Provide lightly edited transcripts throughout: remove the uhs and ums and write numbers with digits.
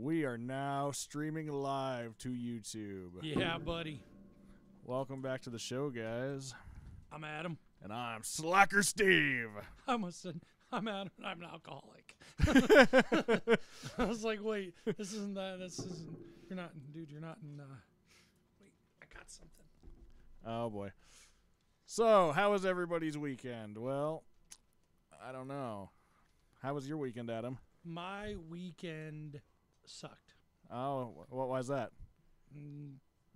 We are now streaming live to YouTube. Yeah, buddy. Welcome back to the show, guys. I'm Adam. And I'm Slacker Steve. I almost said, I'm Adam and I'm an alcoholic. I was like, wait, this isn't that. This isn't. You're not, dude, you're not in. Wait, I got something. Oh, boy. So, how was everybody's weekend? Well, I don't know. How was your weekend, Adam? My weekend sucked. Oh, why is that?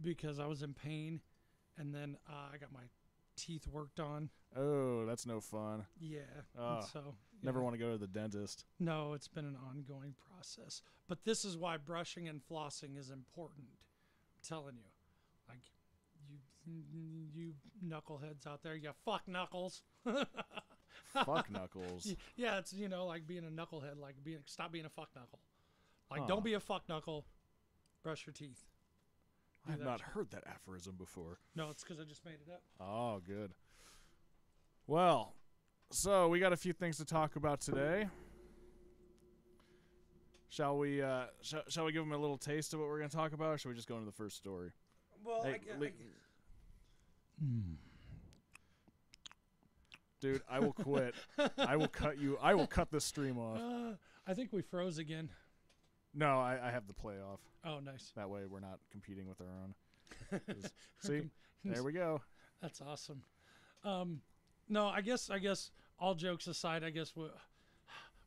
Because I was in pain, and then I got my teeth worked on. Oh, that's no fun. Yeah. Oh, So never want to go to the dentist. No, it's been an ongoing process. But this is why brushing and flossing is important. I'm telling you. Like, you knuckleheads out there, you fuck knuckles. Fuck knuckles. Yeah, it's, like being a knucklehead, like stop being a fuck knuckle. Like, don't be a fuck knuckle. Brush your teeth. I have not heard that aphorism before. No, it's because I just made it up. Oh, good. Well, so we got a few things to talk about today. Shall we shall we give them a little taste of what we're going to talk about, or should we just go into the first story? Well, hey, Dude, I will quit. I will cut you. I will cut this stream off. I think we froze again. No, I have the play off. Oh, nice. That way we're not competing with our own. See? There we go. That's awesome. No, I guess all jokes aside, I guess we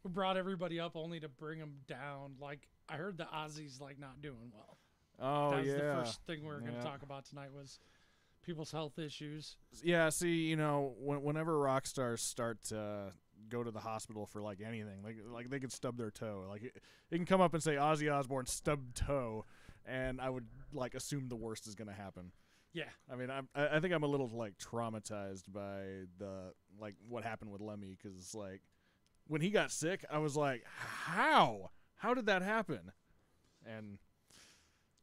brought everybody up only to bring them down. Like, I heard the Ozzy's not doing well. Oh, that was yeah. the first thing we were going to talk about tonight was people's health issues. Yeah, see, whenever rock stars start to go to the hospital for anything, like they could stub their toe. Like it can come up and say Ozzy Osbourne stubbed toe, and I would assume the worst is going to happen. Yeah. I mean, I think I'm a little traumatized by the what happened with Lemmy, because when he got sick, I was like, how did that happen? And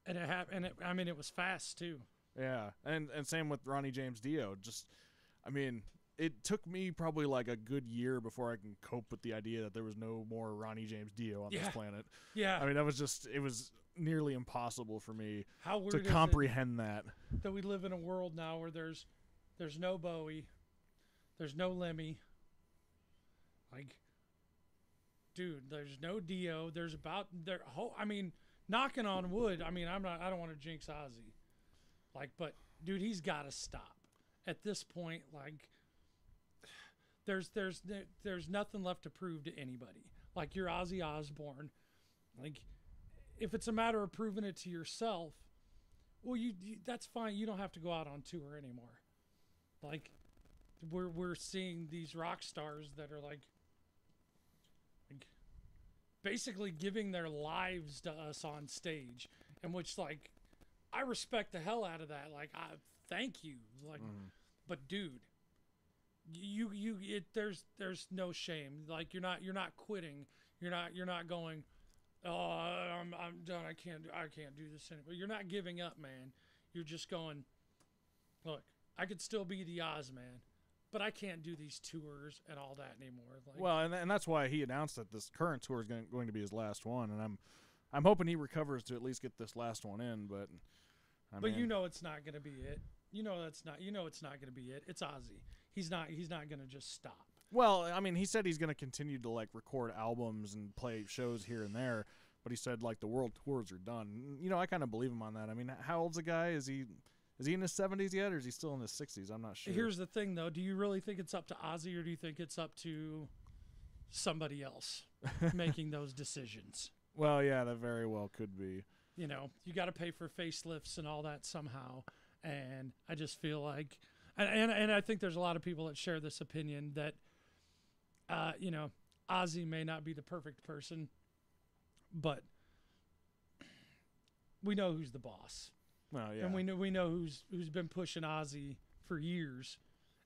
it happened. I mean, it was fast too. Yeah, and same with Ronnie James Dio. It took me probably a good year before I can cope with the idea that there was no more Ronnie James Dio on this planet. Yeah. I mean, it was nearly impossible for me to weird comprehend that we live in a world now where there's no Bowie, there's no Lemmy. Dude, there's no Dio. There's knocking on wood. I mean, I don't want to jinx Ozzy. But dude, he's got to stop. At this point, there's nothing left to prove to anybody. You're Ozzy Osbourne. If it's a matter of proving it to yourself, well, you that's fine. You don't have to go out on tour anymore. We're seeing these rock stars that are basically giving their lives to us on stage, in which I respect the hell out of that. I thank you. But dude, there's no shame. You're not quitting. You're not going, oh, I'm done. I can't do this anymore. You're not giving up, man. You're just going, look, I could still be the Oz man, but I can't do these tours and all that anymore. Well, and that's why he announced that this current tour is going to be his last one, and I'm hoping he recovers to at least get this last one in, but. But it's not going to be it. It's not going to be it. It's Ozzy. He's not going to just stop. Well, I mean, he said he's going to continue to record albums and play shows here and there, but he said the world tours are done. I kind of believe him on that. I mean, how old's the guy? Is he in his 70s yet, or is he still in his 60s? I'm not sure. Here's the thing, though. Do you really think it's up to Ozzy, or do you think it's up to somebody else making those decisions? Well, yeah, that very well could be. You got to pay for facelifts and all that somehow. And I just feel and I think there's a lot of people that share this opinion that, Ozzy may not be the perfect person, but we know who's the boss. Well, yeah. And we know who's been pushing Ozzy for years,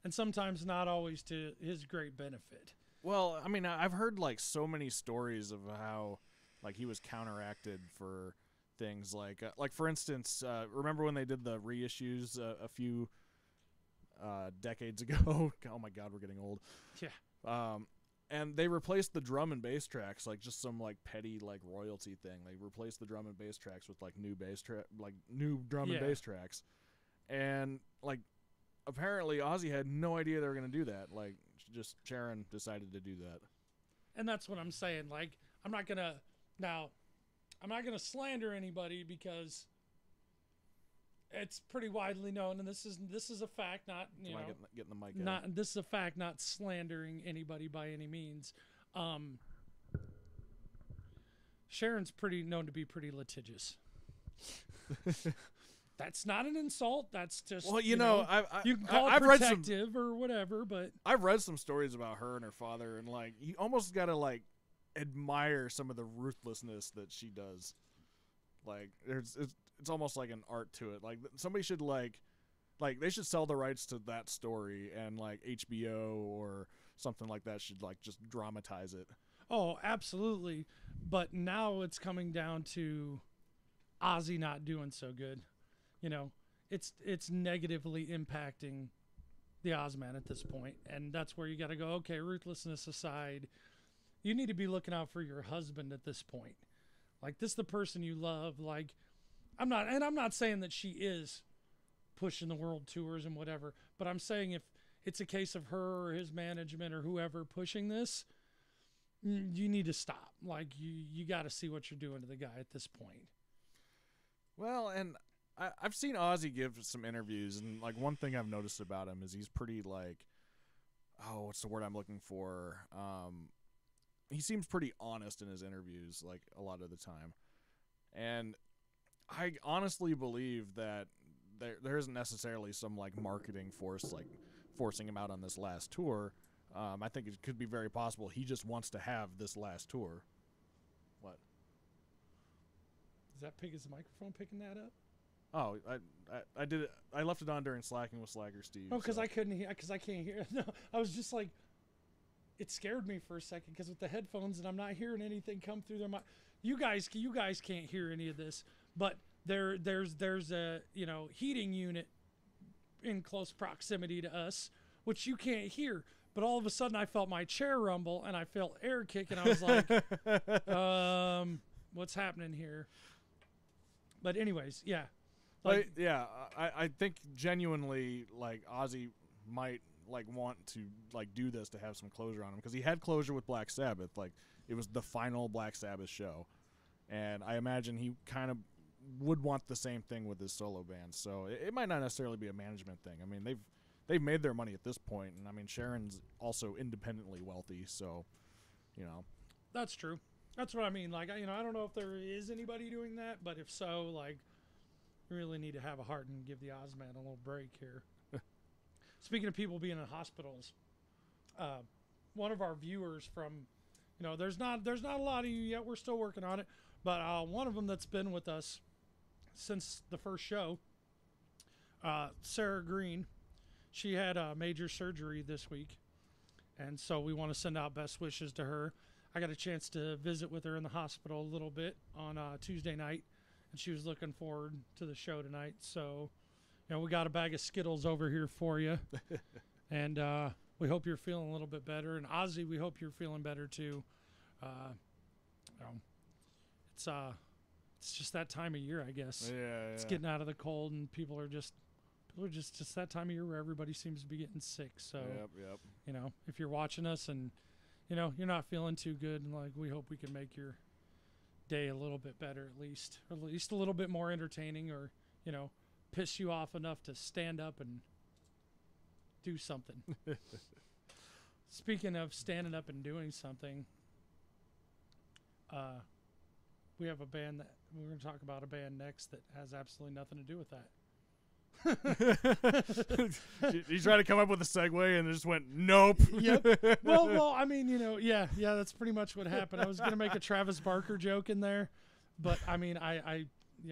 and sometimes not always to his great benefit. Well, I mean, I've heard so many stories of how he was counteracted for things for instance, remember when they did the reissues a few decades ago? Oh my God, we're getting old. Yeah. And they replaced the drum and bass tracks, like just some like petty like royalty thing. They replaced the drum and bass tracks with like new drum and bass tracks. And like apparently Ozzy had no idea they were gonna do that. Like just Sharon decided to do that. And that's what I'm saying. Like I'm not gonna slander anybody because it's pretty widely known, and this is a fact, not getting the mic. This is a fact, not slandering anybody by any means. Sharon's known to be pretty litigious. That's not an insult. That's just you can call it protective or whatever. But I've read some stories about her and her father, and like you almost gotta like admire some of the ruthlessness that she does. Like it's almost like an art to it. Like somebody should like they should sell the rights to that story, and like HBO or something like that should like just dramatize it. Oh, absolutely. But now it's coming down to Ozzy not doing so good. You know, it's negatively impacting the Ozman at this point, and that's where you got to go. Okay, ruthlessness aside, you need to be looking out for your husband at this point. Like, this is the person you love. Like, I'm not saying that she is pushing the world tours and whatever, but I'm saying if it's a case of her or his management or whoever pushing this, you need to stop. Like, you got to see what you're doing to the guy at this point. Well, and I've seen Ozzy give some interviews, and like one thing I've noticed about him is he's pretty like, what's the word I'm looking for? He seems pretty honest in his interviews, like a lot of the time. And I honestly believe that there isn't necessarily some like marketing force like forcing him out on this last tour. I think it could be very possible he just wants to have this last tour. What? Is the microphone picking that up? Oh, I did it. I left it on during Slacking with Slacker Steve. Oh, because I couldn't hear. Because I can't hear. No, I was just like, it scared me for a second because with the headphones and I'm not hearing anything come through their mic. You guys can't hear any of this, but there's a heating unit in close proximity to us, which you can't hear. But all of a sudden, I felt my chair rumble and I felt air kick, and I was like, what's happening here? But anyways, yeah. Like, I think genuinely, like, Ozzy might, like, want to, like, do this to have some closure on him. Because he had closure with Black Sabbath. Like, it was the final Black Sabbath show. And I imagine he kind of would want the same thing with his solo band. So it might not necessarily be a management thing. I mean, they've made their money at this point. And, I mean, Sharon's also independently wealthy. So, That's true. That's what I mean. Like, I don't know if there is anybody doing that. But if so, like, we really need to have a heart and give the Ozman a little break here. Speaking of people being in hospitals, one of our viewers from, there's not a lot of you yet. We're still working on it. But one of them that's been with us since the first show, Sarah Green, she had a major surgery this week. And so we want to send out best wishes to her. I got a chance to visit with her in the hospital a little bit on Tuesday night. And she was looking forward to the show tonight. So, we got a bag of Skittles over here for you. And we hope you're feeling a little bit better. And Ozzy, we hope you're feeling better too. It's just that time of year, I guess. Yeah. It's getting out of the cold, and people are just that time of year where everybody seems to be getting sick. So, yep. If you're watching us and, you're not feeling too good, and like, we hope we can make your day a little bit better, at least a little bit more entertaining, or, piss you off enough to stand up and do something. Speaking of standing up and doing something, we have a band that we're going to talk about, a band next that has absolutely nothing to do with that. You tried to come up with a segue and it just went nope. Yep. Well, I mean, yeah, that's pretty much what happened. I was gonna make a Travis Barker joke in there, but I mean,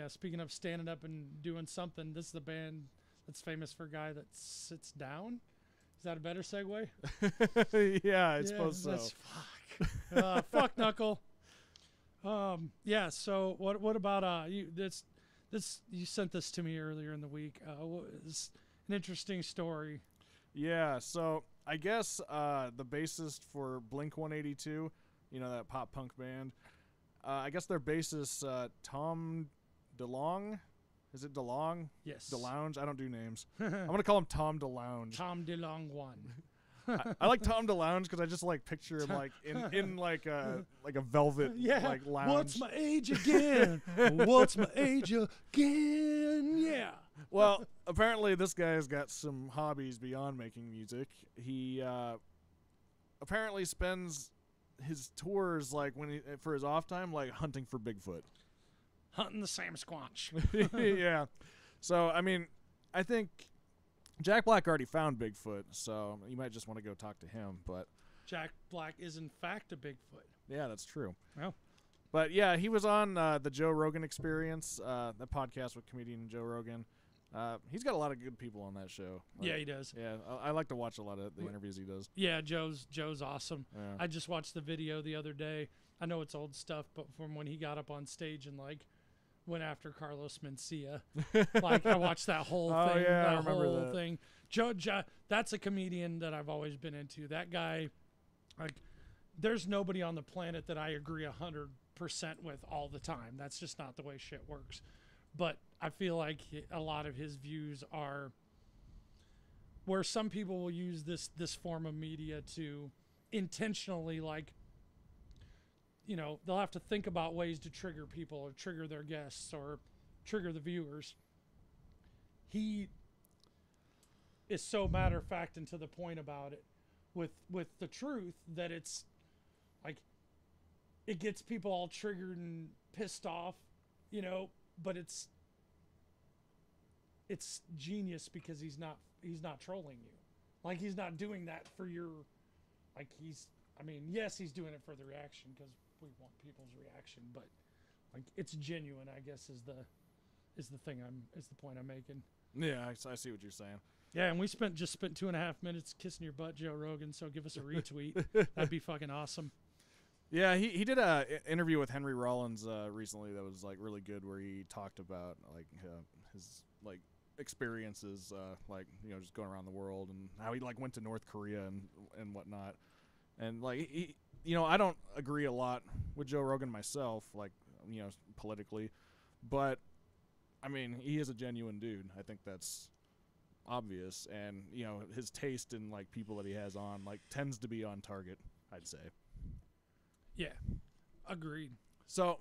speaking of standing up and doing something, this is the band that's famous for a guy that sits down. Is that a better segue? Yeah, I suppose so. Fuck. Fuck Knuckle. Yeah. So what about you? This you sent this to me earlier in the week. It's an interesting story. Yeah, so I guess the bassist for Blink-182, you know, that pop punk band. I guess their bassist Tom DeLonge. Is it DeLonge? Yes. DeLonge? I don't do names. I'm gonna call him Tom DeLonge. Tom DeLonge one. I like Tom DeLonge because I just like picture him like in like a velvet like lounge. What's my age again? What's my age again? Yeah. Well, apparently this guy's got some hobbies beyond making music. He apparently spends his tours like for his off time like hunting for Bigfoot. Hunting the Sam Squatch. Yeah. So I mean, I think Jack Black already found Bigfoot, so you might just want to go talk to him. But Jack Black is in fact a Bigfoot. Yeah, that's true. Well, but yeah, he was on the Joe Rogan Experience, that podcast with comedian Joe Rogan. He's got a lot of good people on that show. Like, yeah, he does. Yeah, I like to watch a lot of the interviews he does. Yeah, Joe's awesome. Yeah. I just watched the video the other day. I know it's old stuff, but from when he got up on stage and like went after Carlos Mencia, like I watched that whole thing. Yeah, I that remember whole that. thing. That's a comedian that I've always been into. That guy, like, there's nobody on the planet that I agree 100% with all the time. That's just not the way shit works. But I feel like a lot of his views are where some people will use this form of media to intentionally, like, you know, they'll have to think about ways to trigger people or trigger their guests or trigger the viewers. He is so matter of fact and to the point about it with the truth that it's like it gets people all triggered and pissed off, you know, but it's genius because he's not trolling you. Like, he's not doing that for your, like, yes, he's doing it for the reaction because we want people's reaction, but like it's genuine, I guess is the point I'm making. Yeah, I see what you're saying. Yeah, and we spent 2.5 minutes kissing your butt, Joe Rogan, so give us a retweet. That'd be fucking awesome. Yeah, he did a interview with Henry Rollins recently that was like really good, where he talked about like his like experiences, like, you know, just going around the world and how he like went to North Korea and whatnot, and like he, you know, I don't agree a lot with Joe Rogan myself, like, you know, politically, but I mean, he is a genuine dude. I think that's obvious, and you know, his taste in like people that he has on like tends to be on target, I'd say. Yeah, agreed. So,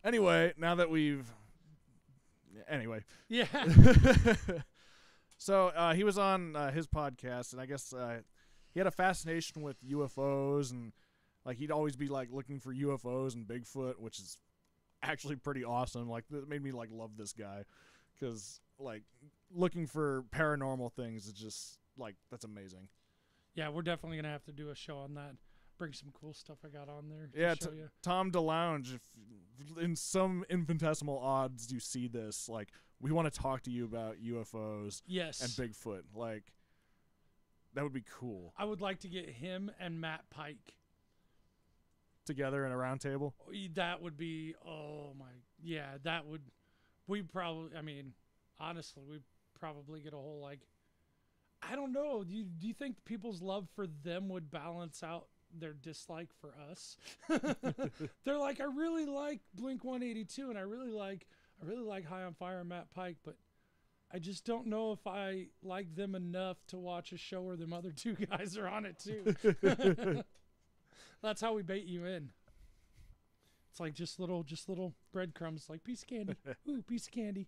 anyway, now that yeah. So he was on his podcast, and I guess he had a fascination with UFOs, and like he'd always be like looking for UFOs and Bigfoot, which is actually pretty awesome. Like, that made me like love this guy, because like looking for paranormal things is just like, that's amazing. Yeah, we're definitely gonna have to do a show on that. Bring some cool stuff I got on there. Yeah, to show you. Tom DeLonge, if in some infinitesimal odds you see this, like, we want to talk to you about UFOs yes. and Bigfoot. Like, that would be cool. I would like to get him and Matt Pike together in a round table. That would be, that would, I mean, honestly, we'd probably get a whole, like, I don't know. Do you think people's love for them would balance out their dislike for us? They're like, I really like Blink-182 and I really like High on Fire and Matt Pike, but I just don't know if I like them enough to watch a show where them other two guys are on it too. That's how we bait you in. It's like just little breadcrumbs, like piece of candy. Ooh, piece of candy.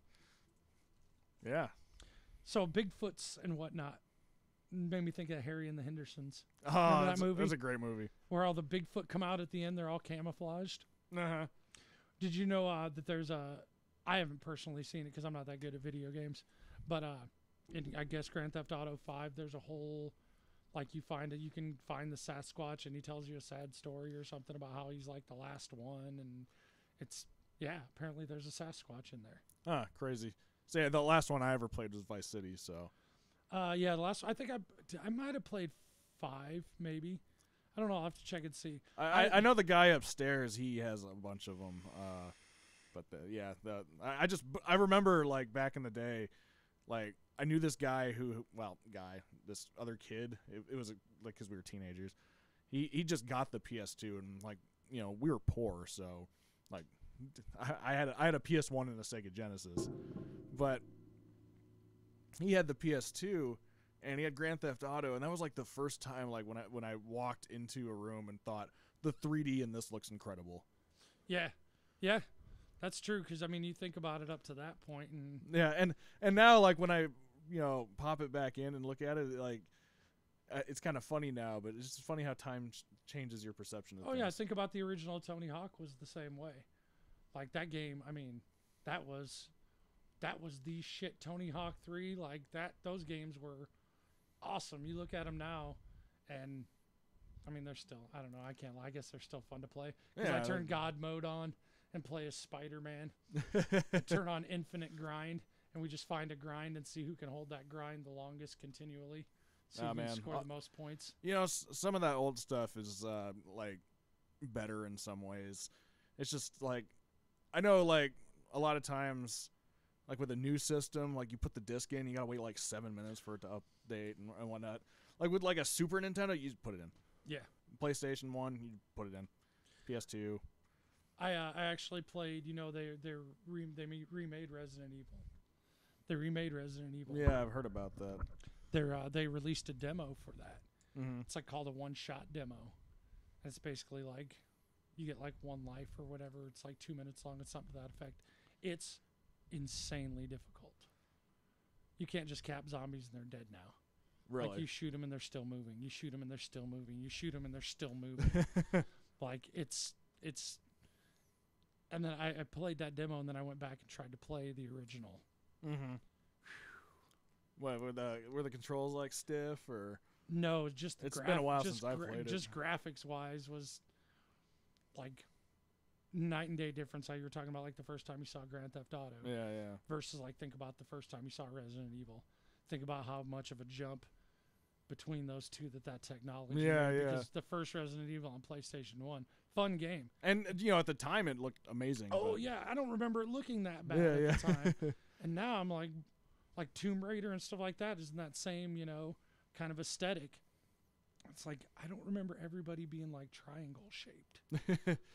Yeah. So Bigfoots and whatnot made me think of Harry and the Hendersons. Oh, remember that movie? That's a great movie. Where all the Bigfoot come out at the end, they're all camouflaged. Uh-huh. Did you know that there's I haven't personally seen it because I'm not that good at video games, but in, I guess, Grand Theft Auto 5, there's a whole, like, you can find the Sasquatch and he tells you a sad story or something about how he's like the last one, and it's, yeah, apparently there's a Sasquatch in there. Ah, crazy. So yeah, the last one I ever played was Vice City, so. Yeah, the last, I think I might have played 5, maybe. I don't know. I'll have to check and see. I know the guy upstairs, he has a bunch of them. But I remember, like, back in the day, like, I knew this guy this other kid. It was like because we were teenagers. He just got the PS2 and like we were poor, so like I had a PS1 and a Sega Genesis, but he had the PS2 and he had Grand Theft Auto, and that was like the first time like when I walked into a room and thought the 3D in this looks incredible. Yeah, that's true. Because I mean, you think about it up to that point, and and now like when I pop it back in and look at it, like it's kind of funny now, but it's just funny how time changes your perception of things. Yeah, think about the original Tony Hawk was the same way. Like that game, I mean, that was the shit. Tony Hawk 3, like that, those games were awesome. You look at them now, and I mean, they're still, I don't know, I can't lie. I guess they're still fun to play. Because I turn God mode on and play as Spider-Man. Turn on infinite grind, and we just find a grind and see who can hold that grind the longest continually. See who can score the most points. Some of that old stuff is like better in some ways. It's just like, I know like a lot of times, like with a new system, like you put the disc in, you gotta wait like 7 minutes for it to update and whatnot. Like with like a Super Nintendo, you just put it in. Yeah. PlayStation 1, you put it in. PS2. I actually played. They remade Resident Evil. They remade Resident Evil. Yeah, I've heard about that. They released a demo for that. Mm-hmm. It's like called a one-shot demo. It's basically like you get like one life or whatever. It's like 2 minutes long. It's something to that effect. It's insanely difficult. You can't just cap zombies and they're dead now. Really? Like you shoot them and they're still moving. You shoot them and they're still moving. You shoot them and they're still moving. Like it's. And then I played that demo and then I went back and tried to play the original. Mm-hmm. What were the controls like stiff or? No, just it's been a while since I played it. Just graphics wise was like night and day difference. How you were talking about like the first time you saw Grand Theft Auto. Yeah. Versus like think about the first time you saw Resident Evil. Think about how much of a jump between those two that technology. Yeah. Because the first Resident Evil on PlayStation 1, fun game. And at the time it looked amazing. Oh yeah, I don't remember it looking that bad at the time. And now I'm like Tomb Raider and stuff like that is in that same, kind of aesthetic. It's like I don't remember everybody being like triangle shaped.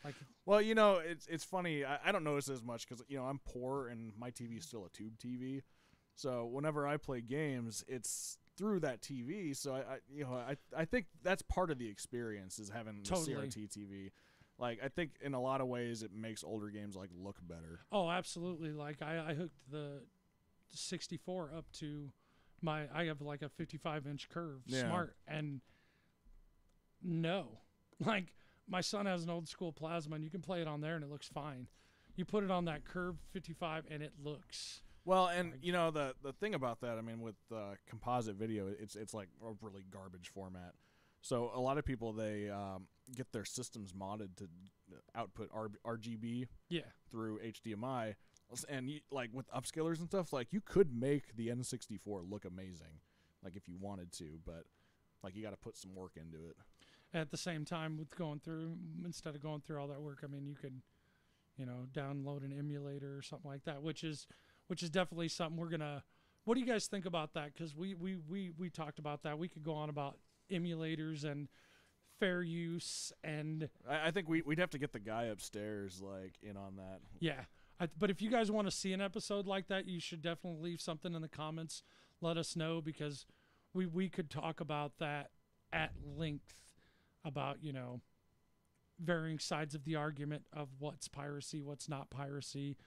Like, well, it's funny. I don't notice as much because I'm poor and my TV is still a tube TV. So whenever I play games, it's through that TV. So I think that's part of the experience is having the CRT TV. Like I think in a lot of ways it makes older games like look better. Oh, absolutely. Like I hooked the 64 up to I have like a 55-inch curve smart, and no, like my son has an old school plasma and you can play it on there and it looks fine. You put it on that curved 55 and it looks well. And the thing about that, I mean, with composite video, it's like a really garbage format. So a lot of people they get their systems modded to output RGB through HDMI. And like with upscalers and stuff, like you could make the N64 look amazing, like if you wanted to, but like you got to put some work into it. At the same time, with instead of going through all that work, I mean, you could, download an emulator or something like that, which is definitely something we're gonna. What do you guys think about that? Because we talked about that. We could go on about emulators and fair use, and I think we'd have to get the guy upstairs like in on that. Yeah. But if you guys want to see an episode like that, you should definitely leave something in the comments. Let us know, because we could talk about that at length about, varying sides of the argument of what's piracy, what's not piracy,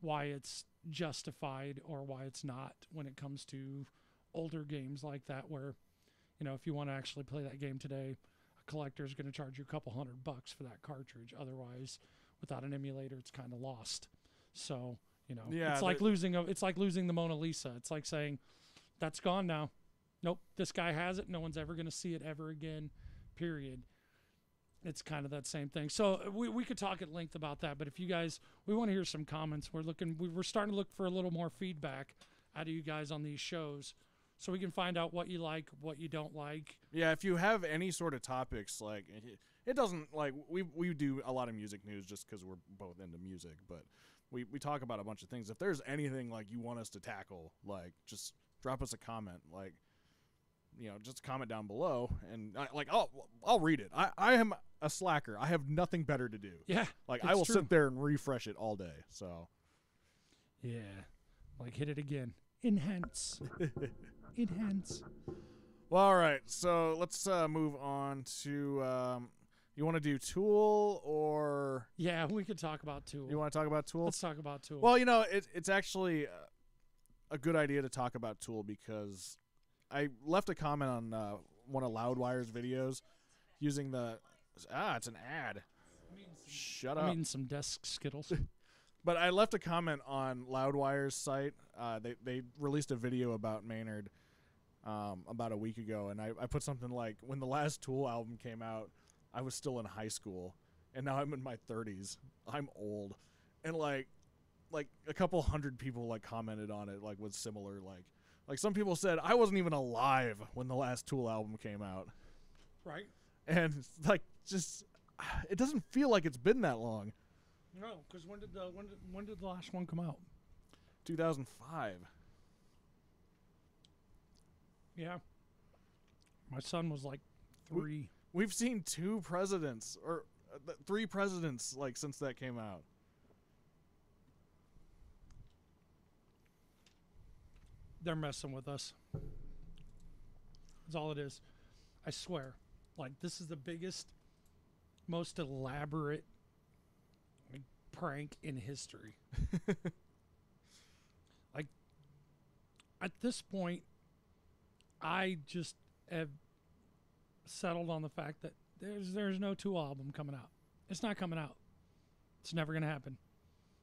why it's justified or why it's not when it comes to older games like that where, if you want to actually play that game today, a collector is going to charge you a couple $100 for that cartridge. Otherwise, without an emulator, it's kind of lost. So, it's like losing the Mona Lisa. It's like saying, that's gone now. Nope, this guy has it. No one's ever going to see it ever again, period. It's kind of that same thing. So we could talk at length about that, but if you guys, we want to hear some comments. We're starting to look for a little more feedback out of you guys on these shows, so we can find out what you like, what you don't like. Yeah, if you have any sort of topics, like it doesn't like we do a lot of music news just because we're both into music, but we talk about a bunch of things. If there's anything like you want us to tackle, like just drop us a comment. Like, just comment down below, and I'll read it. I am a slacker. I have nothing better to do. Yeah. Like, I will sit there and refresh it all day. So. Yeah. Like, hit it again. Enhance. Enhance. Well, all right. So let's move on to. You want to do Tool or? Yeah, we could talk about Tool. You want to talk about Tool? Let's talk about Tool. Well, it's actually a good idea to talk about Tool because I left a comment on one of Loudwire's videos using the. It's an ad. Shut up. I'm eating some desk Skittles. But I left a comment on Loudwire's site. They released a video about Maynard about a week ago, and I put something like, when the last Tool album came out, I was still in high school, and now I'm in my 30s. I'm old. And like a couple hundred people like commented on it, like with similar like some people said I wasn't even alive when the last Tool album came out. Right. And like, just it doesn't feel like it's been that long. No, because when did the last one come out? 2005. Yeah. My son was like 3. We've seen 2 presidents or 3 presidents like since that came out. They're messing with us. That's all it is. I swear. Like, this is the biggest, most elaborate prank in history. Like, at this point, I just have settled on the fact that there's no Tool album coming out. It's not coming out. It's never going to happen.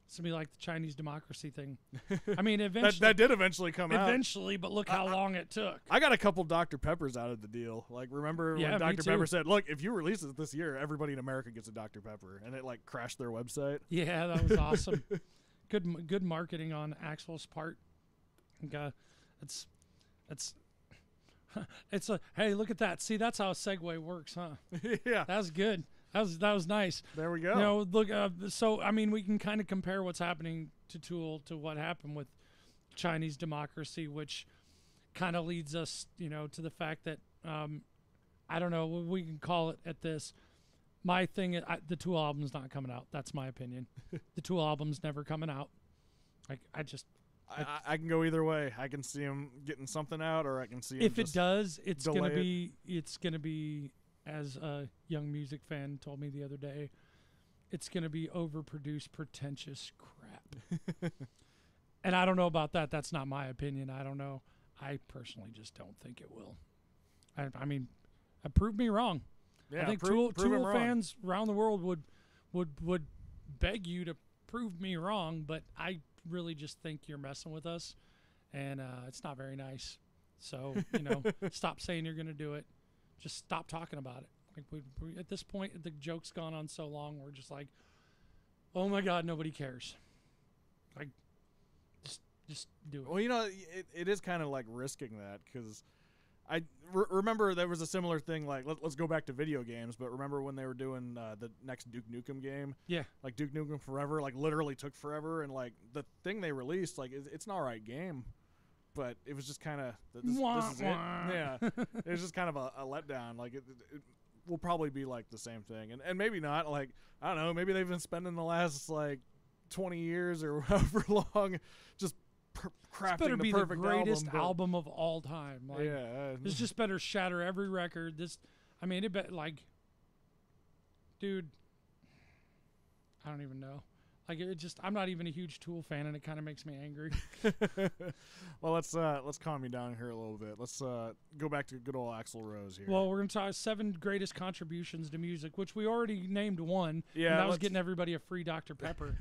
It's going to be like the Chinese democracy thing. I mean, eventually. that did eventually come out. Eventually, but look how long it took. I got a couple Dr. Peppers out of the deal. Like, remember when Dr. Pepper said, look, if you release it this year, everybody in America gets a Dr. Pepper. And it, like, crashed their website. Yeah, that was awesome. Good marketing on Axl's part. It's hey, look at that. See, that's how a segue works, huh? Yeah. That was good. That was nice. There we go. Look. So I mean, we can kind of compare what's happening to Tool to what happened with Chinese democracy, which kind of leads us, to the fact that I don't know. We can call it at this. My thing, the Tool album's not coming out. That's my opinion. The Tool album's never coming out. I can go either way. I can see him getting something out, or I can see him if it does, it's gonna it. be, as a young music fan told me the other day, it's gonna be overproduced, pretentious crap. And I don't know about that. That's not my opinion. I don't know. I personally just don't think it will. I mean, prove me wrong. Yeah, I think Tool fans around the world would beg you to prove me wrong, but I really just think you're messing with us, and it's not very nice. So, stop saying you're going to do it. Just stop talking about it. Like we at this point, the joke's gone on so long, we're just like, oh my God, nobody cares. Like, just do it. Well, it is kind of like risking that, because I remember there was a similar thing. Like, let's go back to video games, but remember when they were doing the next Duke Nukem game? Yeah. Like, Duke Nukem Forever, like, literally took forever, and, like, the thing they released, like, it's an alright game, but it was just kind of, this is it. Yeah. It was just kind of a letdown. Like, it will probably be, like, the same thing. And maybe not. Like, I don't know, maybe they've been spending the last, like, 20 years or however long just crafting better the be perfect the greatest album of all time. Like, yeah, this just better shatter every record. Dude, I don't even know. Like, I'm not even a huge Tool fan, and it kind of makes me angry. Well, let's calm you down here a little bit. Let's go back to good old Axl Rose here. Well, we're gonna talk 7 greatest contributions to music, which we already named one. Yeah, and that was getting everybody a free Dr. Pepper.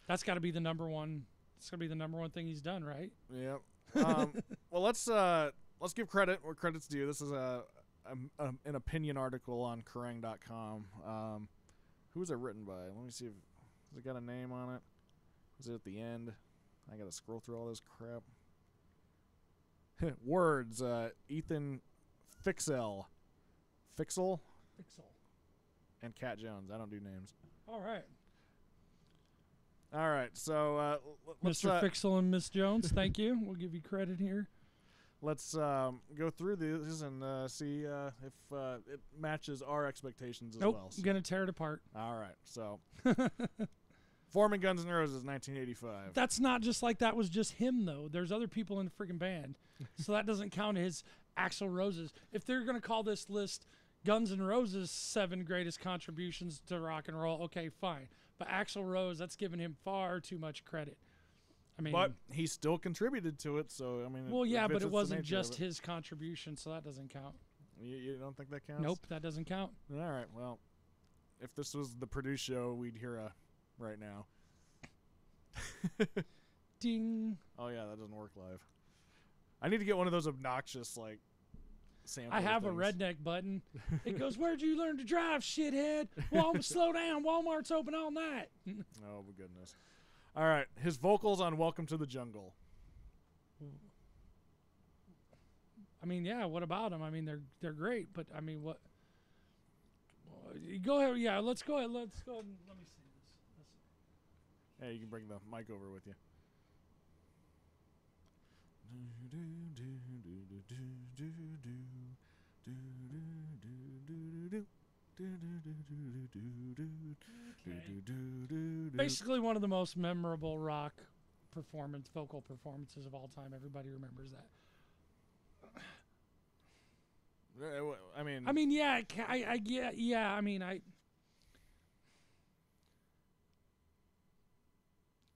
That's got to be the number one. It's gonna be the number one thing he's done, right? Yep. Well, let's give credit where credit's due. This is an opinion article on Kerrang.com. Who was it written by? Let me see if has it got a name on it. Is it at the end? I gotta scroll through all this crap. Words. Ethan Fixell, and Cat Jones. I don't do names. All right. All right, so Mr. Fixell and Miss Jones, thank you. We'll give you credit here. let's go through these and see if it matches our expectations as well. I'm gonna tear it apart. All right, so forming Guns N' Roses, 1985. That's not just like that was just him though. There's other people in the freaking band, so that doesn't count his Axl Rose's. If they're gonna call this list Guns N' Roses 7 greatest contributions to rock and roll, okay, fine. But Axl Rose, that's giving him far too much credit. I mean, but he still contributed to it, so I mean. Well, yeah, but it wasn't nature of just it. his contribution, so that doesn't count. You don't think that counts? Nope, that doesn't count. All right, well, if this was the Purdue show, we'd hear a right now. Ding. Oh yeah, that doesn't work live. I need to get one of those obnoxious like sampler I have things. a redneck button. It goes, "Where'd you learn to drive, shithead? Slow down. Walmart's open all night." Oh my goodness. All right, his vocals on "Welcome to the Jungle." I mean, yeah. What about them? I mean, they're great, but I mean, what? Go ahead. Yeah, let's go ahead. Let's go ahead and let me see this. Hey, you can bring the mic over with you. Basically, one of the most memorable rock vocal performances of all time. Everybody remembers that. I mean, yeah, yeah. I mean,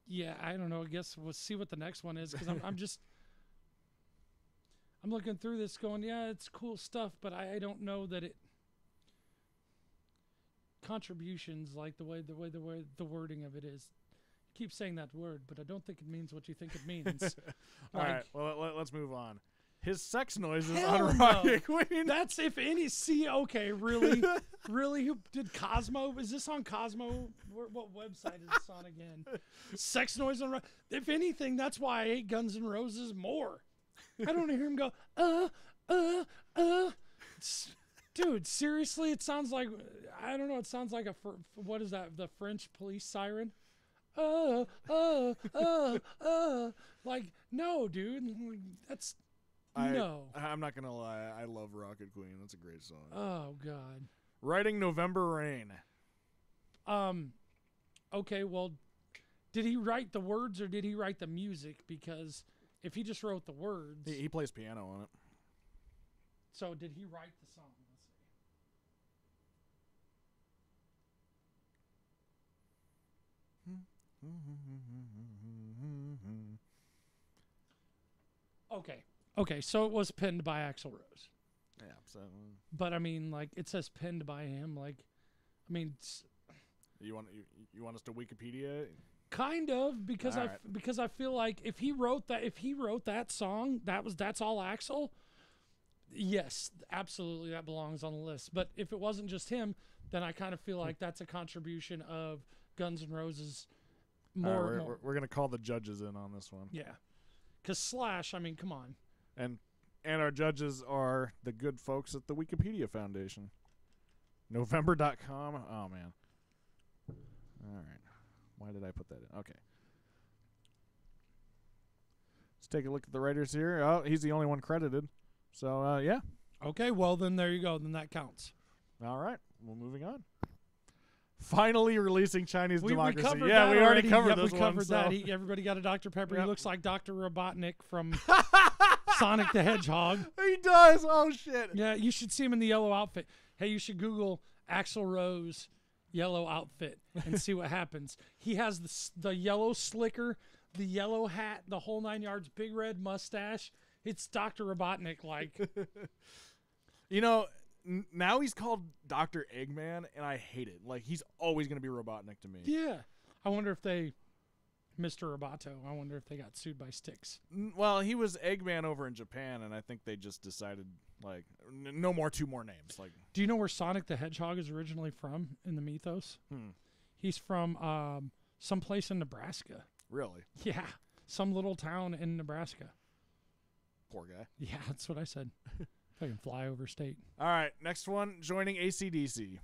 yeah, I don't know. I guess we'll see what the next one is because I'm looking through this, going, yeah, it's cool stuff, but I don't know that it contributions like the wording of it is. I keep saying that word, but I don't think it means what you think it means. All right, well, let's move on. His sex noises Hell on no. Rocket Queen. That's if any. See, okay, really, really. Who did Cosmo? Is this on Cosmo? What website is this on again? Sex noise on. If anything, that's why I hate Guns N' Roses more. I don't hear him go. Dude, seriously, it sounds like I don't know. It sounds like what is that? The French police siren. Like no, dude. That's. No. I'm not going to lie. I love Rocket Queen. That's a great song. Oh, God. Writing November Rain. Okay, well, did he write the words or did he write the music? Because if he just wrote the words. He plays piano on it. So did he write the song? Let's see. Okay, so it was penned by Axl Rose. Yeah, so. But I mean, like it says penned by him. Like, I mean, you want us to Wikipedia? Kind of because because I feel like if he wrote that song, that's all Axl. Yes, absolutely, that belongs on the list. But if it wasn't just him, then I kind of feel like that's a contribution of Guns N' Roses. More. We're gonna call the judges in on this one. Yeah, because Slash. I mean, come on. And our judges are the good folks at the Wikipedia Foundation. November.com. Oh, man. All right. Why did I put that in? Okay. Let's take a look at the writers here. Oh, he's the only one credited. So, yeah. Okay, well, then there you go. Then that counts. All right. Well, moving on. Finally releasing Chinese Democracy. We we already covered this we covered one. that. Everybody got a Dr. Pepper. Yep. He looks like Dr. Robotnik from Sonic the Hedgehog. He does. Oh, shit. Yeah, you should see him in the yellow outfit. Hey, you should Google Axl Rose yellow outfit and see what happens. He has the yellow slicker, the yellow hat, the whole 9 yards, big red mustache. It's Dr. Robotnik like. You know, now he's called Dr. Eggman, and I hate it. Like, he's always going to be Robotnik to me. Yeah. I wonder if Mr. Roboto, I wonder if they got sued by Styx. Well, he was Eggman over in Japan, and I think they just decided, like, no more, 2 more names. Like, do you know where Sonic the Hedgehog is originally from in the mythos? He's from someplace in Nebraska. Really? Yeah. Some little town in Nebraska. Poor guy. Yeah, that's what I said. Fucking flyover state. All right, next one, joining AC/DC.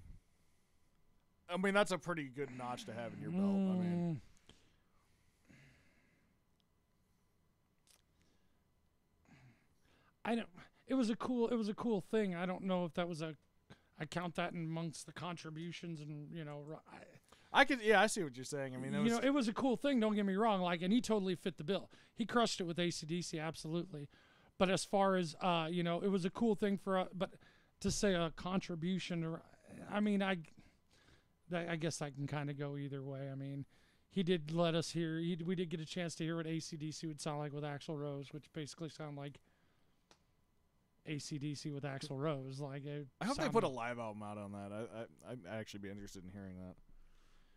I mean, that's a pretty good notch to have in your belt. I mean, I don't. It was a cool thing. I don't know if that was I count that amongst the contributions, and I could, yeah, I see what you're saying. I mean, it was a cool thing. Don't get me wrong. Like, and he totally fit the bill. He crushed it with AC/DC, absolutely. But as far as it was a cool thing for. But to say a contribution, or I mean, I guess I can kind of go either way. I mean, he did let us hear. We did get a chance to hear what AC/DC would sound like with Axl Rose, which basically sound like AC/DC with Axl Rose. Like, I hope they put a live album out on that. I'd actually be interested in hearing that.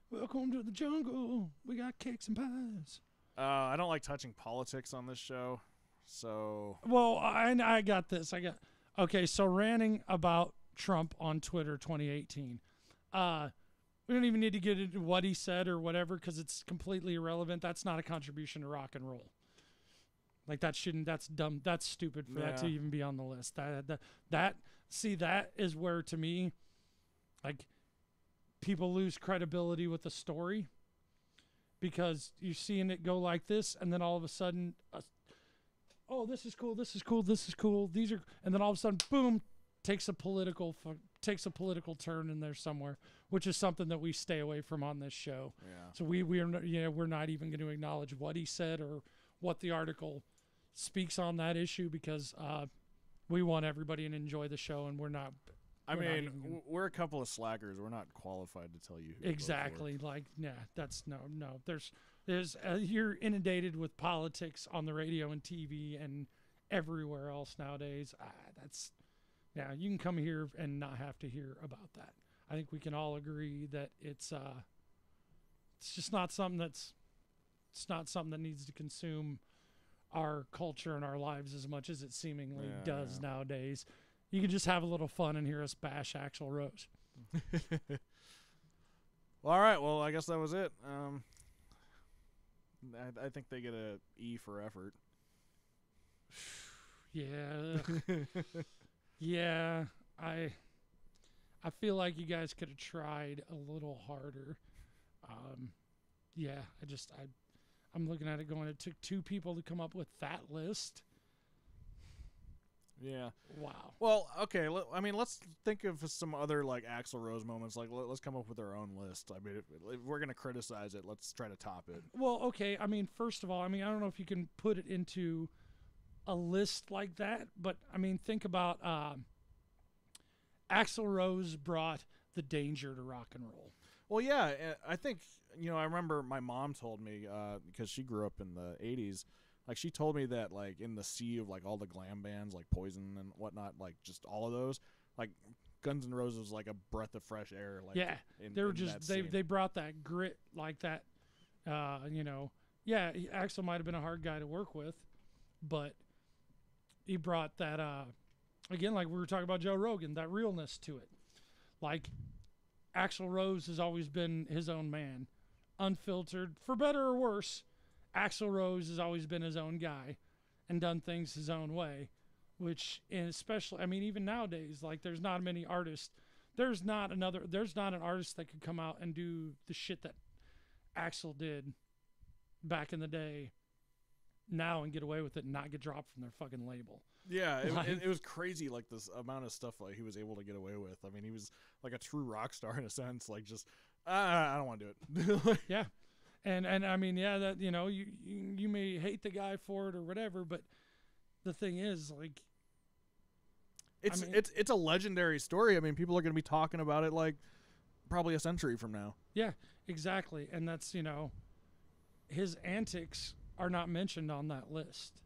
Welcome to the jungle. We got cakes and pies. I don't like touching politics on this show, so. Well, I got this. Okay. So ranting about Trump on Twitter 2018. We don't even need to get into what he said or whatever because it's completely irrelevant. That's not a contribution to rock and roll. Like, that's dumb. That's stupid for that to even be on the list. That is where, to me, like, people lose credibility with the story because you're seeing it go like this, and then all of a sudden, this is cool, this is cool, this is cool. And then all of a sudden, boom, takes a political turn in there somewhere, which is something that we stay away from on this show. Yeah. So we're not even going to acknowledge what he said or what the article speaks on that issue because we want everybody to enjoy the show, and we're not. We're a couple of slackers. We're not qualified to tell you who exactly. Like, that's no. There's you're inundated with politics on the radio and TV and everywhere else nowadays. You can come here and not have to hear about that. I think we can all agree that it's just not something that needs to consume our culture and our lives as much as it seemingly does nowadays. You can just have a little fun and hear us bash Axl Rose. Well, all right. Well, I guess that was it. I think they get a E for effort. Yeah. Yeah. I feel like you guys could have tried a little harder. I'm looking at it going, it took 2 people to come up with that list. Yeah. Wow. Well, okay. Let's think of some other like Axl Rose moments. Like, let's come up with our own list. I mean, if we're gonna criticize it, let's try to top it. Well, okay. I mean, first of all, I don't know if you can put it into a list like that, but I mean, think about Axl Rose brought the danger to rock and roll. Well, yeah. I think I remember my mom told me because she grew up in the '80s. Like, she told me that, like, in the sea of, like, all the glam bands, like Poison and whatnot, like, just all of those, like, Guns N' Roses was like a breath of fresh air. Like, yeah, they were just, they brought that grit like that, Yeah, Axl might have been a hard guy to work with, but he brought that, again, like we were talking about Joe Rogan, that realness to it. Like, Axl Rose has always been his own man, unfiltered, for better or worse. Axl Rose has always been his own guy and done things his own way, which, especially, even nowadays, like, there's not many artists. There's not an artist that could come out and do the shit that Axl did back in the day now and get away with it and not get dropped from their fucking label. Yeah, it was crazy, like, this amount of stuff like he was able to get away with. I mean, he was like a true rock star in a sense, like, just, I don't want to do it. Yeah. And that, you may hate the guy for it or whatever, but the thing is, like, it's a legendary story. I mean, people are going to be talking about it like probably a century from now. Yeah, exactly. And that's, his antics are not mentioned on that list.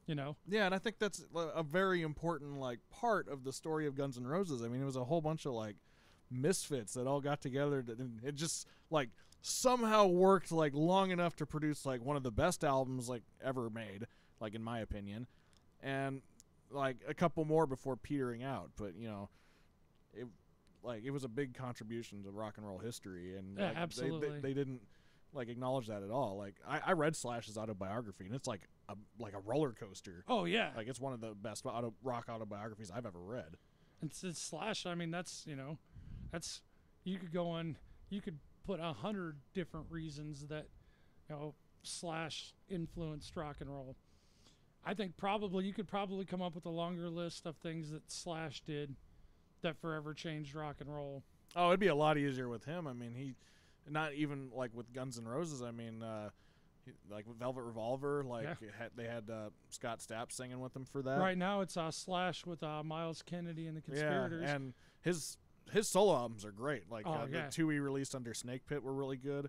Yeah, and I think that's a very important, like, part of the story of Guns N' Roses. I mean, it was a whole bunch of, like, misfits that all got together, and it just, like, somehow worked, like, long enough to produce, like, one of the best albums, like, ever made, like, in my opinion, and, like, a couple more before petering out. But it was a big contribution to rock and roll history, and yeah, absolutely, they didn't, like, acknowledge that at all. Like, I read Slash's autobiography, and it's like a roller coaster. Oh yeah, like, it's one of the best rock autobiographies I've ever read. It's Slash. That's that's, you could go on, you could put 100 different reasons that Slash influenced rock and roll. I think you could probably come up with a longer list of things that Slash did that forever changed rock and roll. Oh, it'd be a lot easier with him. I mean, he, not even like with Guns N' Roses. I mean, like with Velvet Revolver, like they had Scott Stapp singing with them for that. Right now, it's Slash with Miles Kennedy and the Conspirators. Yeah, and his solo albums are great. Like the two he released under Snake Pit were really good,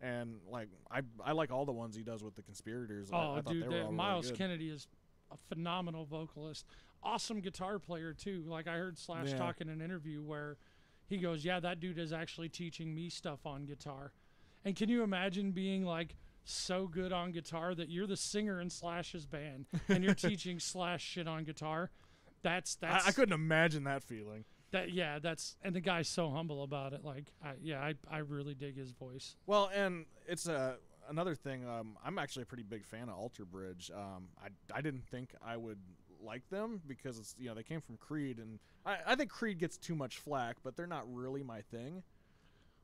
and like I like all the ones he does with the Conspirators. I Dude, they were all Miles really good. Kennedy is a phenomenal vocalist, awesome guitar player too. Like I heard Slash talk in an interview where he goes, "Yeah, that dude is actually teaching me stuff on guitar." And can you imagine being like so good on guitar that you're the singer in Slash's band and you're teaching Slash shit on guitar? That's I couldn't imagine that feeling. And the guy's so humble about it. Like I really dig his voice. Well, and it's another thing. I'm actually a pretty big fan of Alter Bridge. I didn't think I would like them because it's they came from Creed, and I think Creed gets too much flack, but they're not really my thing.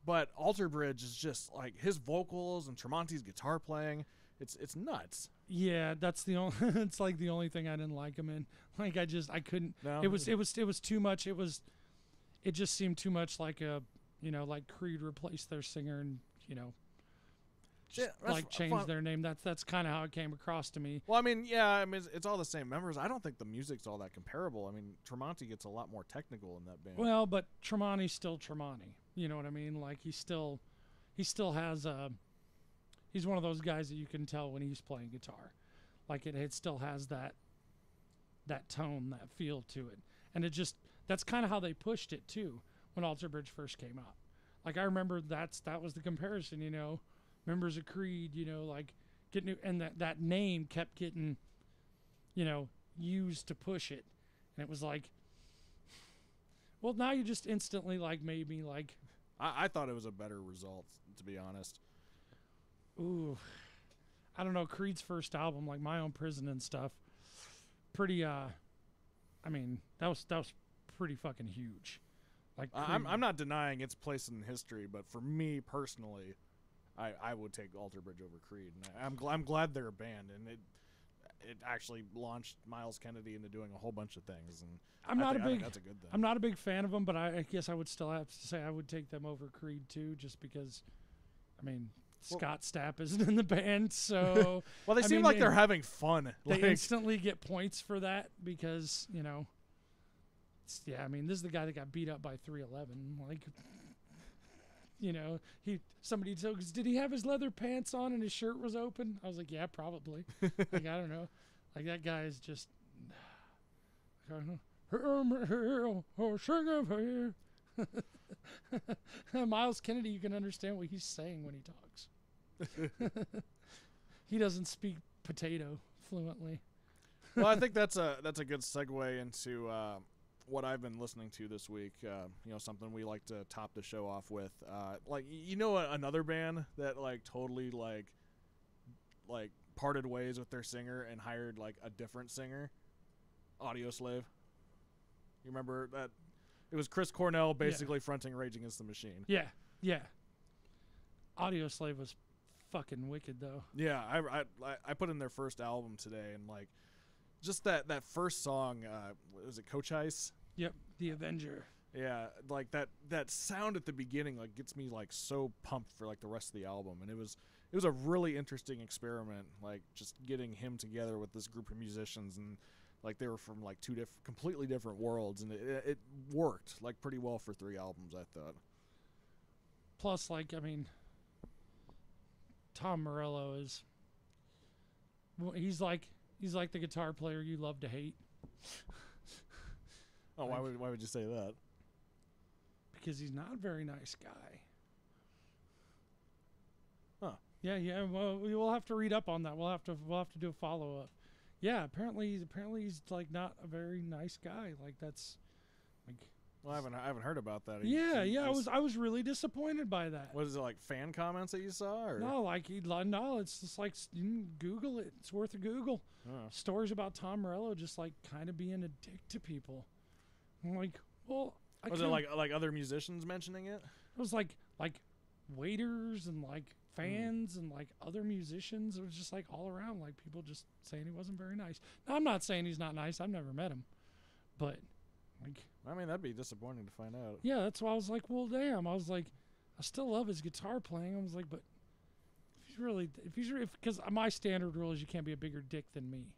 But Alter Bridge is just like his vocals and Tremonti's guitar playing. It's nuts. Yeah, that's the only. It's like the only thing I didn't like him in. Like I couldn't. No? It was too much. It just seemed too much like like Creed replaced their singer and changed their name. That's kind of how it came across to me. Well, I mean, it's all the same members. I don't think the music's all that comparable. I mean, Tremonti gets a lot more technical in that band. Well, but Tremonti's still Tremonti. You know what I mean? Like he still has he's one of those guys that you can tell when he's playing guitar. Like it still has that tone, that feel to it. And that's kind of how they pushed it too when Alter Bridge first came out. Like I remember that was the comparison, members of Creed, like getting, and that name kept getting, used to push it. And it was like, well, now you just instantly like made me like. I thought it was a better result, to be honest. Ooh, I don't know. Creed's first album, like My Own Prison and stuff, pretty. I mean, that was pretty fucking huge. Like I'm not denying its place in history, but for me personally, I would take Alter Bridge over Creed. And I'm glad they're a band, and it actually launched Miles Kennedy into doing a whole bunch of things. And I think that's a good thing. I'm not a big fan of them, but I guess I would still have to say I would take them over Creed too, just because. I mean. Scott Stapp isn't in the band, so well, they seem like they're having fun. They instantly get points for that because I mean, this is the guy that got beat up by 311. Like, somebody told us, did he have his leather pants on and his shirt was open? I was like, yeah, probably. Like, I don't know. Like that guy is just. Miles Kennedy, you can understand what he's saying when he talks. He doesn't speak potato fluently. Well, I think that's a good segue into what I've been listening to this week. Something we like to top the show off with. Another band that like totally like parted ways with their singer and hired like a different singer. Audioslave. You remember that? It was Chris Cornell basically fronting Rage Against the Machine. Yeah. Audioslave was fucking wicked though. Yeah, I put in their first album today, and like just that first song, was it Coach Ice? Yep, The Avenger. Yeah, like that sound at the beginning like gets me like so pumped for like the rest of the album, and it was a really interesting experiment, like just getting him together with this group of musicians, and like they were from like two completely different worlds, and it worked like pretty well for 3 albums, I thought. Plus, like, I mean, Tom Morello he's like the guitar player you love to hate. Oh, why would you say that? Because he's not a very nice guy. Huh. Yeah. Well, we will have to read up on that. We'll have to do a follow up. Yeah, apparently he's like not a very nice guy. Like that's like. Well, I haven't heard about that. I was really disappointed by that. What is it, like fan comments that you saw? Or? No, it's just like you can Google it. It's worth a Google. Oh. Stories about Tom Morello just like kind of being a dick to people. I'm like, well, was it like other musicians mentioning it? It was like waiters and like fans and like other musicians. It was just like all around, like people just saying he wasn't very nice. Now, I'm not saying he's not nice. I've never met him, but like, I mean, that'd be disappointing to find out. yeah, that's why I was like, well, damn. I was like, I still love his guitar playing. I was like, but because my standard rule is you can't be a bigger dick than me.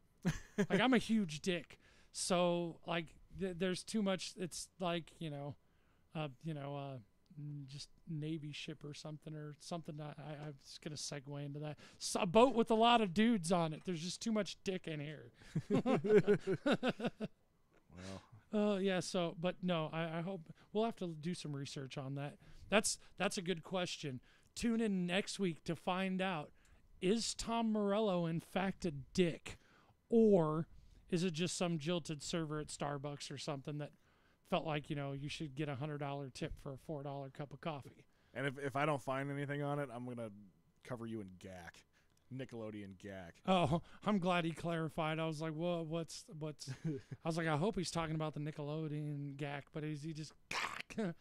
Like, I'm a huge dick, so like there's too much. It's like just Navy ship or something I'm just gonna segue into that. So, a boat with a lot of dudes on it. There's just too much dick in here. Well. Yeah. So, but no, I hope we'll have to do some research on that. That's a good question. Tune in next week to find out, is Tom Morello in fact a dick, or is it just some jilted server at Starbucks or something that felt like, you should get $100 tip for a $4 cup of coffee? And if I don't find anything on it, I'm going to cover you in gack. Nickelodeon gack. Oh, I'm glad he clarified. I was like, well, what's I was like, I hope he's talking about the Nickelodeon gack, but is he just like,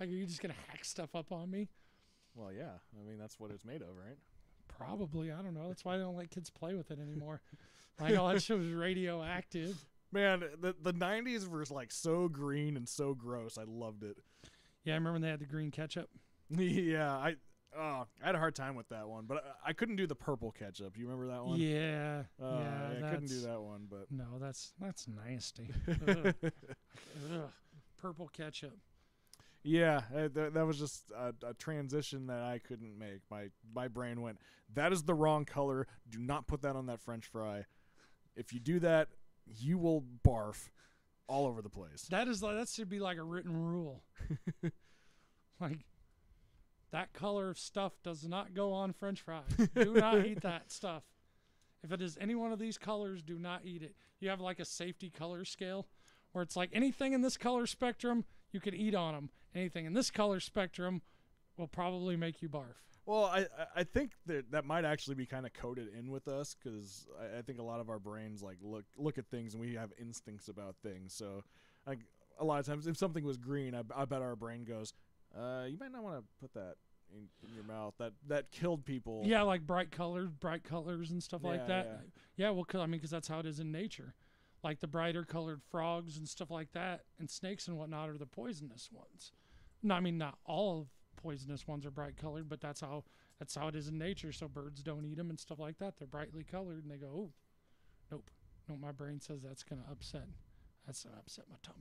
are you just going to hack stuff up on me? Well, yeah. I mean, that's what it's made of, right? Probably. I don't know. That's why I don't let kids play with it anymore. Like, all that shit was radioactive. Man, the 90s were like so green and so gross. I loved it. Yeah, I remember when they had the green ketchup. Yeah, I had a hard time with that one, but I couldn't do the purple ketchup. You remember that one? Yeah. I couldn't do that one, but no, that's nasty. Ugh. Ugh. Purple ketchup. Yeah, that was just a transition that I couldn't make. My brain went, that is the wrong color. Do not put that on that French fry. If you do that, you will barf all over the place. That should be like a written rule. Like, that color of stuff does not go on French fries. Do not eat that stuff. If it is any one of these colors, do not eat it. You have like a safety color scale where it's like anything in this color spectrum, you can eat on them. Anything in this color spectrum will probably make you barf. Well, I think that might actually be kind of coded in with us, because I think a lot of our brains like look at things and we have instincts about things. So like a lot of times if something was green, I bet our brain goes, you might not want to put that in your mouth. That killed people. Yeah, like bright colors and stuff like that. Yeah, well, because that's how it is in nature. Like the brighter colored frogs and stuff like that, and snakes and whatnot are the poisonous ones. No, I mean, not all of poisonous ones are bright colored, but that's how it is in nature. So birds don't eat them and stuff like that. They're brightly colored, and they go, oh, nope. No, my brain says that's gonna upset my tum.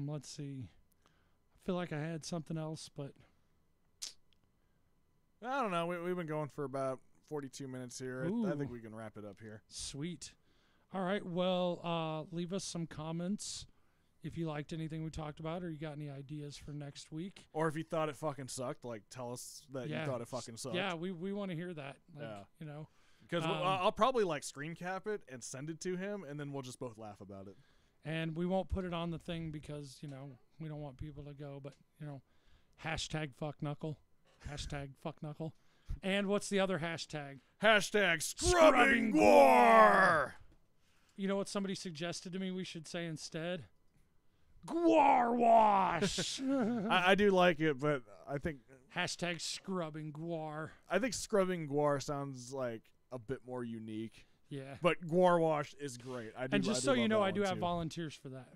Let's see. I feel like I had something else, but I don't know. We've been going for about 42 minutes here. I think we can wrap it up here. Sweet. All right. Well, leave us some comments if you liked anything we talked about, or you got any ideas for next week. Or if you thought it fucking sucked, like tell us that you thought it fucking sucked. Yeah, we want to hear that. Like, Because I'll probably like screen cap it and send it to him, and then we'll just both laugh about it. And we won't put it on the thing because, we don't want people to go, but, hashtag fuck knuckle. Hashtag fuck knuckle. And what's the other hashtag? Hashtag scrubbing gore. You know what somebody suggested to me we should say instead? Guar wash. I do like it, but I think hashtag scrubbing guar. I think scrubbing guar sounds like a bit more unique. Yeah. But guar wash is great. And just so you know, I do have volunteers for that.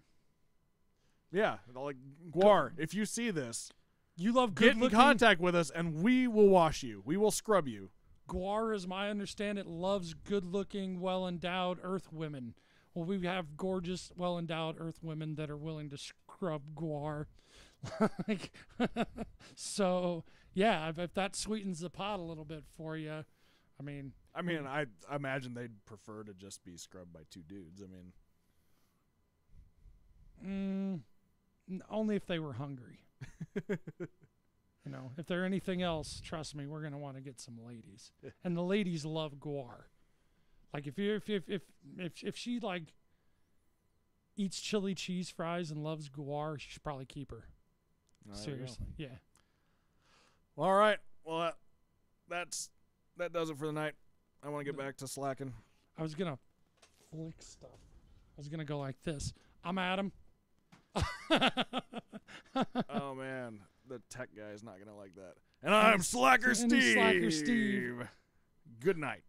Yeah, like guar. If you see this, you love get in contact with us, and we will wash you. We will scrub you. Guar, as I understand it, loves good-looking, well-endowed Earth women. Well, we have gorgeous, well-endowed Earth women that are willing to scrub guar. So, yeah, if that sweetens the pot a little bit for you, I mean, I imagine they'd prefer to just be scrubbed by two dudes. Only if they were hungry. If they're anything else, trust me, we're gonna want to get some ladies, and the ladies love guar. Like if she like eats chili cheese fries and loves guar, you should probably keep her. Seriously, yeah. All right, well that does it for the night. I want to get back to slacking. I was gonna flick stuff. I was gonna go like this. I'm Adam. Oh man, the tech guy is not gonna like that. And I'm Slacker And Steve. Slacker Steve. Good night.